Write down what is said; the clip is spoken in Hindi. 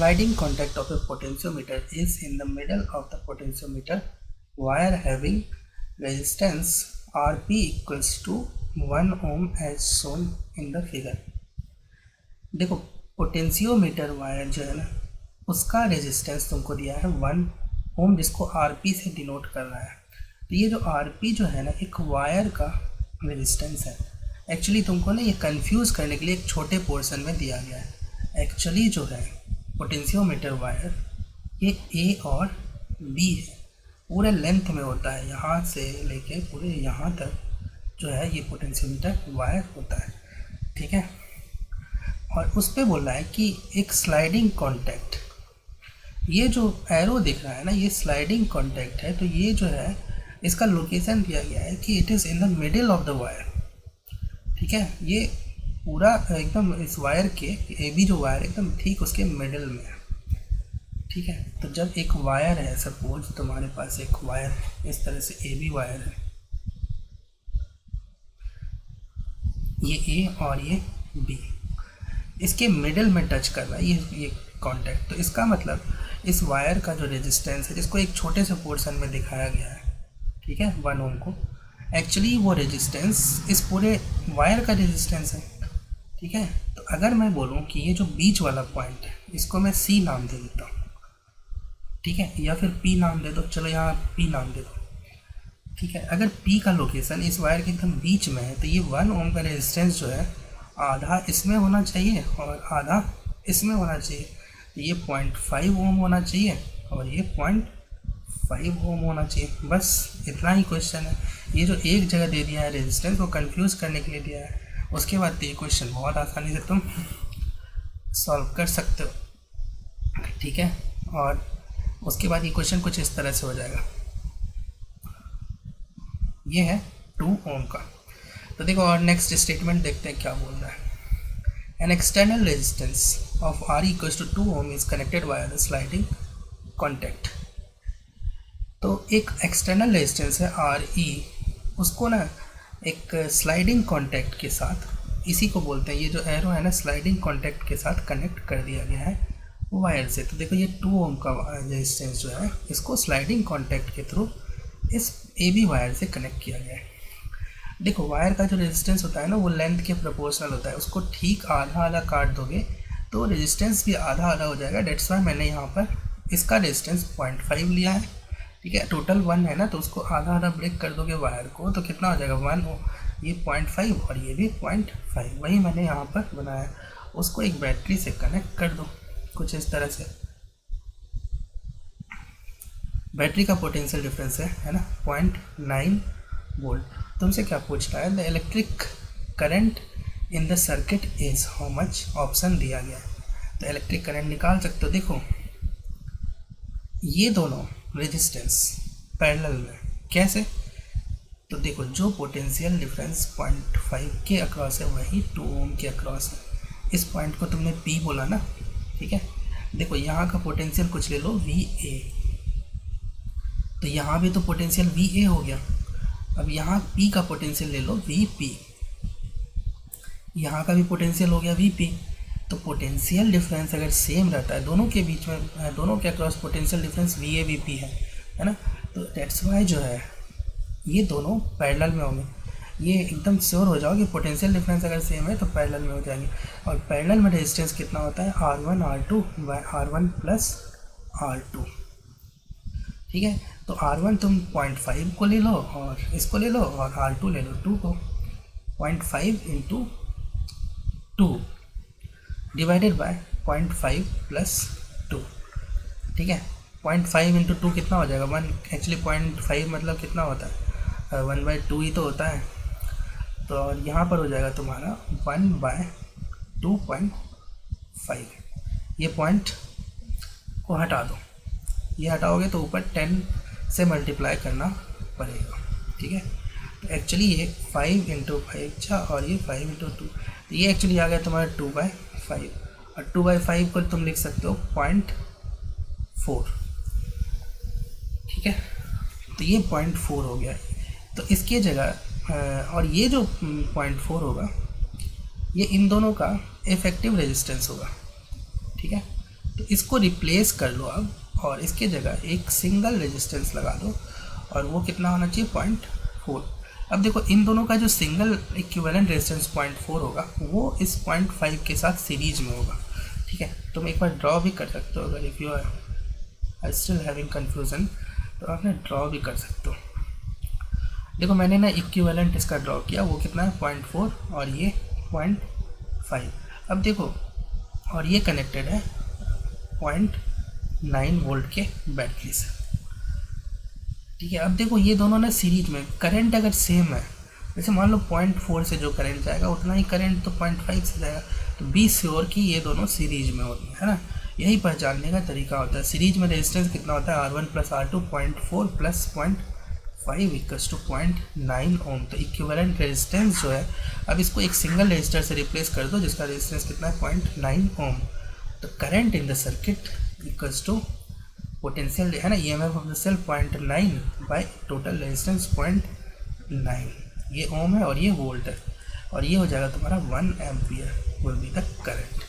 sliding contact of a potentiometer is in the middle of the potentiometer wire having resistance Rp equals to 1 ohm as shown in the figure। देखो पोटेंशियोमीटर वायर जो है ना उसका रेजिस्टेंस तुमको दिया है 1 ओम जिसको Rp से डिनोट कर रहा है। तो ये जो Rp जो है ना एक वायर का रेजिस्टेंस है। एक्चुअली तुमको ना ये कंफ्यूज करने के लिए एक छोटे पोर्शन में दिया गया है। एक्चुअली जो है पोटेंशियोमीटर वायर ये A और B है, पूरे लेंथ में होता है, यहाँ से लेके पूरे यहाँ तक जो है ये पोटेंशियोमीटर वायर होता है। ठीक है, और उस पर बोल रहा है कि एक स्लाइडिंग कॉन्टैक्ट, ये जो एरो दिख रहा है ना ये स्लाइडिंग कॉन्टैक्ट है। तो ये जो है इसका लोकेशन दिया गया है कि it is in the middle of the wire. ठीक है, ये पूरा एकदम इस वायर के ए बी जो वायर एकदम ठीक उसके मिडिल में है। ठीक है, तो जब एक वायर है, सपोज तुम्हारे पास एक वायर इस तरह से ए बी वायर है, ये ए और ये बी, इसके मिडिल में टच कर रहा है ये कांटेक्ट। तो इसका मतलब इस वायर का जो रेजिस्टेंस है जिसको एक छोटे से पोर्शन में दिखाया गया है, ठीक है, 1 ओम को, एक्चुअली वो रेजिस्टेंस इस पूरे वायर का रेजिस्टेंस है। ठीक है, तो अगर मैं बोलूँ कि ये जो बीच वाला पॉइंट है इसको मैं सी नाम दे देता हूँ, ठीक है, या फिर पी नाम दे दो, चलो यहाँ पी नाम दे दो। ठीक है, अगर पी का लोकेशन इस वायर के एकदम बीच में है तो ये 1 ओम का रेजिस्टेंस जो है आधा इसमें होना चाहिए और आधा इसमें होना चाहिए। तो ये 0.5 ओम होना चाहिए और ये 0.5 ओम होना चाहिए। बस इतना ही क्वेश्चन है। ये जो एक जगह दे दिया है रेजिस्टेंस को कंफ्यूज करने के लिए दिया है। उसके बाद तो ये क्वेश्चन बहुत आसानी से तुम सॉल्व कर सकते हो। ठीक है, और उसके बाद ये क्वेश्चन कुछ इस तरह से हो जाएगा। ये है 2 ओम का। तो देखो और नेक्स्ट स्टेटमेंट देखते हैं क्या बोल रहा है। An external resistance of R equals to 2 ohm is connected via the sliding contact। तो एक एक्सटर्नल रेजिस्टेंस है RE, उसको ना एक स्लाइडिंग कॉन्टैक्ट के साथ, इसी को बोलते हैं, ये जो एरो है ना स्लाइडिंग कॉन्टैक्ट के साथ कनेक्ट कर दिया गया है वायर से। तो देखो ये 2 ओम का रेजिस्टेंस जो है इसको स्लाइडिंग कॉन्टैक्ट के थ्रू इस AB वायर से कनेक्ट किया गया है। देखो वायर का जो रेजिस्टेंस होता है ना वो लेंथ के प्रोपोर्शनल होता है, उसको ठीक आधा आधा काट दोगे तो रेजिस्टेंस भी आधा आधा हो जाएगा। डेट्स वाई मैंने यहाँ पर इसका रेजिस्टेंस 0.5 लिया है। ठीक है, टोटल 1 है ना, तो उसको आधा आधा ब्रेक कर दोगे वायर को तो कितना हो जाएगा 1 हो, ये 0.5 और ये भी 0.5, वही मैंने यहाँ पर बनाया। उसको एक बैटरी से कनेक्ट कर दो कुछ इस तरह से। बैटरी का पोटेंशियल डिफरेंस है ना 0.9 वोल्ट। तुमसे क्या पूछ रहा है, the electric current in the circuit is how much, option दिया गया है। तो इलेक्ट्रिक करंट निकाल सकते हो। देखो ये दोनों रेजिस्टेंस पैरेलल में कैसे, तो देखो जो पोटेंशियल डिफरेंस 0.5 के अक्रॉस है वही 2 ओम के अक्रॉस है। इस पॉइंट को तुमने P बोला ना, ठीक है, देखो यहाँ का पोटेंशियल कुछ ले लो VA, तो यहाँ भी तो पोटेंशियल VA हो गया। अब यहाँ P का पोटेंशियल ले लो VP, यहाँ का भी पोटेंशियल हो गया VP। तो पोटेंशियल डिफरेंस अगर सेम रहता है दोनों के बीच में, दोनों के across potential difference VA VP है ना, तो दैट्स वाई जो है ये दोनों पैरेलल में होंगे। ये एकदम श्योर हो जाओ कि पोटेंशियल डिफरेंस अगर सेम है तो पैरेलल में हो जाएंगे। और पैरेलल में रेजिस्टेंस कितना होता है R1 R2 R1 plus R2। ठीक है, तो R1 तुम 0.5 को ले लो और इसको ले लो, और R2 ले लो 2 को। 0.5 इंटू 2 डिवाइडेड बाय 0.5 प्लस 2। ठीक है, 0.5 इंटू 2 कितना हो जाएगा 1। एक्चुअली 0.5 मतलब कितना होता है 1/2 ही तो होता है। तो और यहाँ पर हो जाएगा तुम्हारा 1/2.5। ये पॉइंट को हटा दो, ये हटाओगे तो ऊपर 10 से मल्टीप्लाई करना पड़ेगा। ठीक है, तो एक्चुअली ये 5 इंटू 5 और ये 5 इंटू 2, तो ये एक्चुअली आ गया तुम्हारा 2/5। और 2/5 को तुम लिख सकते हो 0.4। ठीक है, तो ये 0.4 हो गया। तो इसकी जगह और ये जो 0.4 होगा ये इन दोनों का इफेक्टिव रेजिस्टेंस होगा। ठीक है, तो इसको रिप्लेस कर लो अब, और इसके जगह एक सिंगल रेजिस्टेंस लगा दो, और वो कितना होना चाहिए 0.4। अब देखो इन दोनों का जो सिंगल इक्विवेलेंट रेजिस्टेंस 0.4 होगा वो इस 0.5 के साथ सीरीज में होगा, ठीक है। तुम एक बार ड्रॉ भी कर सकते हो, अगर if you are still having confusion तो आपने ड्रॉ भी कर सकते हो। देखो मैंने ना इक्विवेलेंट इसका ड्रॉ किया, वो कितना है 0.4 और ये 0.5। अब देखो और ये कनेक्टेड है 0.9 वोल्ट के बैटरी से, ठीक है। अब देखो ये दोनों ना सीरीज में, करंट अगर सेम है, जैसे मान लो 0.4 से जो करंट जाएगा उतना ही करंट तो 0.5 से जाएगा, तो बी श्योर कि ये दोनों सीरीज में होते हैं ना। यही पहचानने का तरीका होता है। सीरीज में रेजिस्टेंस कितना होता है R1 + R2 0.4 + 0.5 equals to 0.9 ohm. तो इक्विवेलेंट रेजिस्टेंस जो है, अब इसको एक सिंगल रेजिस्टर से रिप्लेस कर दो जिसका रेजिस्टेंस कितना है 0.9 ओम। तो current in the circuit equals to potential है ना, EMF of the cell 0.9 by total resistance 0.9। ये ओम है और ये वोल्ट है, और ये हो जाएगा तुम्हारा 1 ampere will be the current.